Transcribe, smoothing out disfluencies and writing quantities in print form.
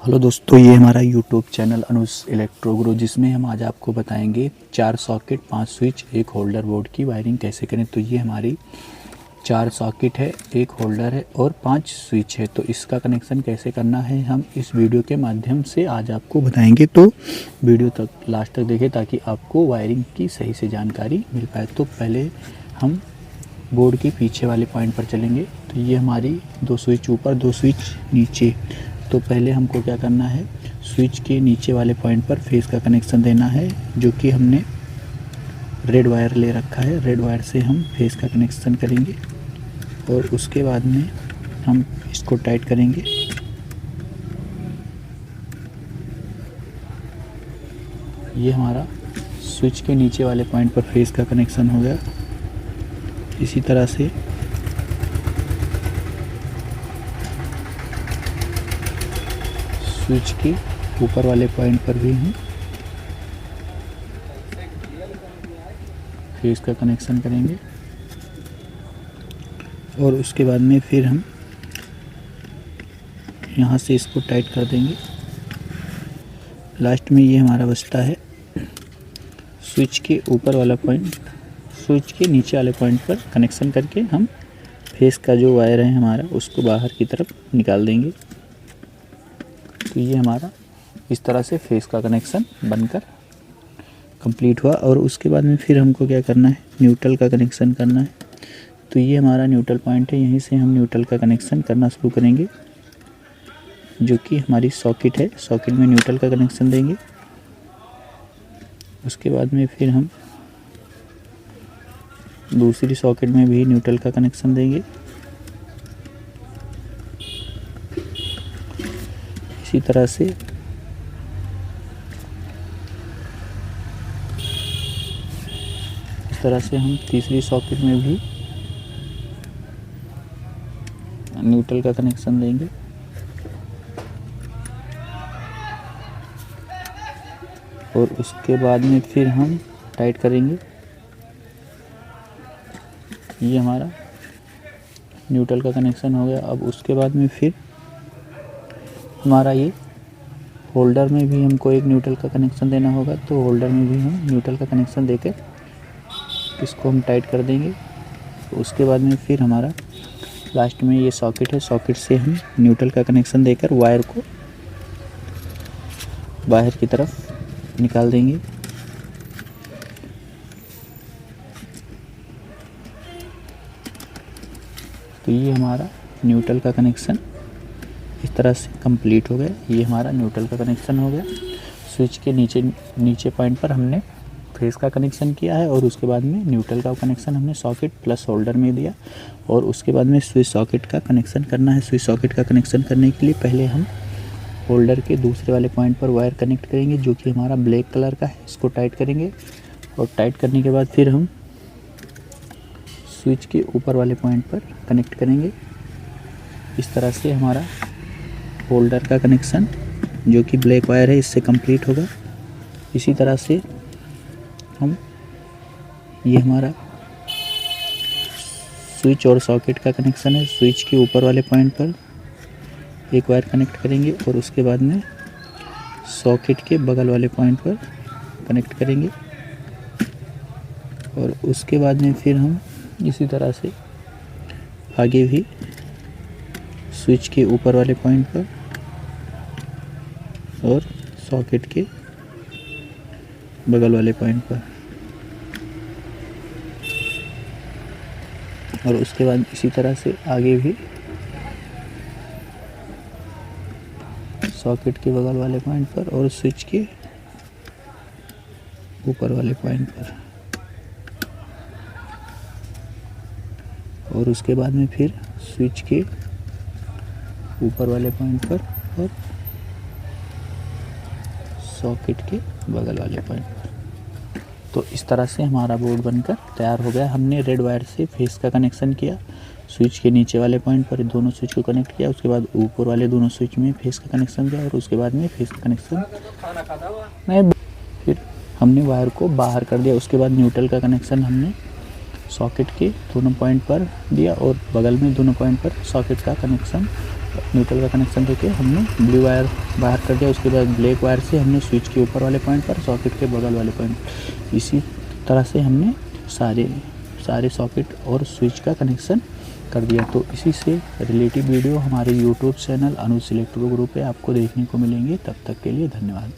Hello दोस्तों, ये हमारा यूट्यूब चैनल अनुज इलेक्ट्रो गुरु, जिसमें हम आज आपको बताएंगे 4 सॉकेट 5 स्विच एक होल्डर बोर्ड की वायरिंग कैसे करें। तो ये हमारी 4 सॉकेट है, एक होल्डर है और 5 स्विच है। तो इसका कनेक्शन कैसे करना है हम इस वीडियो के माध्यम से आज आपको बताएंगे। तो वीडियो तक लास्ट तक देखें ताकि आपको वायरिंग की सही से जानकारी मिल पाए। तो पहले हम बोर्ड के पीछे वाले पॉइंट पर चलेंगे। तो ये हमारी 2 स्विच ऊपर 2 स्विच नीचे। तो पहले हमको क्या करना है, स्विच के नीचे वाले पॉइंट पर फेस का कनेक्शन देना है, जो कि हमने रेड वायर ले रखा है। रेड वायर से हम फेस का कनेक्शन करेंगे और उसके बाद में हम इसको टाइट करेंगे। ये हमारा स्विच के नीचे वाले पॉइंट पर फेस का कनेक्शन हो गया। इसी तरह से स्विच के ऊपर वाले पॉइंट पर भी हम फेस का कनेक्शन करेंगे और उसके बाद में फिर हम यहाँ से इसको टाइट कर देंगे। लास्ट में ये हमारा बचता है स्विच के ऊपर वाला पॉइंट, स्विच के नीचे वाले पॉइंट पर कनेक्शन करके हम फेस का जो वायर है हमारा उसको बाहर की तरफ निकाल देंगे। तो ये हमारा इस तरह से फेस का कनेक्शन बनकर कंप्लीट हुआ। और उसके बाद में फिर हमको क्या करना है, न्यूट्रल का कनेक्शन करना है। तो ये हमारा न्यूट्रल पॉइंट है, यहीं से हम न्यूट्रल का कनेक्शन करना शुरू करेंगे, जो कि हमारी सॉकेट है। सॉकेट में न्यूट्रल का कनेक्शन देंगे। उसके बाद में फिर हम दूसरी सॉकेट में भी न्यूट्रल का कनेक्शन देंगे। इसी तरह से हम तीसरी सॉकेट में भी न्यूट्रल का कनेक्शन देंगे। और उसके बाद में फिर हम टाइट करेंगे। ये हमारा न्यूट्रल का कनेक्शन हो गया। अब उसके बाद में फिर हमारा ये होल्डर में भी हमको एक न्यूट्रल का कनेक्शन देना होगा। तो होल्डर में भी हम न्यूट्रल का कनेक्शन देकर इसको हम टाइट कर देंगे। तो उसके बाद में फिर हमारा लास्ट में ये सॉकेट है, सॉकेट से हम न्यूट्रल का कनेक्शन देकर वायर को बाहर की तरफ निकाल देंगे। तो ये हमारा न्यूट्रल का कनेक्शन इस तरह से कंप्लीट हो गया। ये हमारा न्यूट्रल का कनेक्शन हो गया। स्विच के नीचे पॉइंट पर हमने फेस का कनेक्शन किया है और उसके बाद में न्यूट्रल का कनेक्शन हमने सॉकेट प्लस होल्डर में दिया। और उसके बाद में स्विच सॉकेट का कनेक्शन करना है। स्विच सॉकेट का कनेक्शन करने के लिए पहले हम होल्डर के दूसरे वाले पॉइंट पर वायर कनेक्ट करेंगे, जो कि हमारा ब्लैक कलर का है। इसको टाइट करेंगे और टाइट करने के बाद फिर हम स्विच के ऊपर वाले पॉइंट पर कनेक्ट करेंगे। इस तरह से हमारा होल्डर का कनेक्शन, जो कि ब्लैक वायर है, इससे कंप्लीट होगा। इसी तरह से हम ये हमारा स्विच और सॉकेट का कनेक्शन है। स्विच के ऊपर वाले पॉइंट पर एक वायर कनेक्ट करेंगे और उसके बाद में सॉकेट के बगल वाले पॉइंट पर कनेक्ट करेंगे। और उसके बाद में फिर हम इसी तरह से आगे भी स्विच के ऊपर वाले पॉइंट पर और सॉकेट के बगल वाले पॉइंट पर, और उसके बाद इसी तरह से आगे भी सॉकेट के बगल वाले पॉइंट पर और स्विच के ऊपर वाले पॉइंट पर। और उसके बाद में फिर स्विच के ऊपर वाले पॉइंट पर और सॉकेट के बगल वाले पॉइंट पर। तो इस तरह से हमारा बोर्ड बनकर तैयार हो गया। हमने रेड वायर से फेस का कनेक्शन किया, स्विच के नीचे वाले पॉइंट पर दोनों स्विच को कनेक्ट किया। उसके बाद ऊपर वाले दोनों स्विच में फेस का कनेक्शन दिया और उसके बाद में फेस का कनेक्शन में फिर हमने वायर को बाहर कर दिया। उसके बाद न्यूट्रल का कनेक्शन हमने सॉकेट के दोनों पॉइंट पर दिया और बगल में दोनों पॉइंट पर सॉकेट का कनेक्शन न्यूट्रल का कनेक्शन देके हमने ब्लू वायर बाहर कर दिया। उसके बाद ब्लैक वायर से हमने स्विच के ऊपर वाले पॉइंट पर, सॉकेट के बगल वाले पॉइंट, इसी तरह से हमने सारे सॉकेट और स्विच का कनेक्शन कर दिया। तो इसी से रिलेटिव वीडियो हमारे यूट्यूब चैनल अनुज इलेक्ट्रो ग्रुप पे आपको देखने को मिलेंगे। तब तक के लिए धन्यवाद।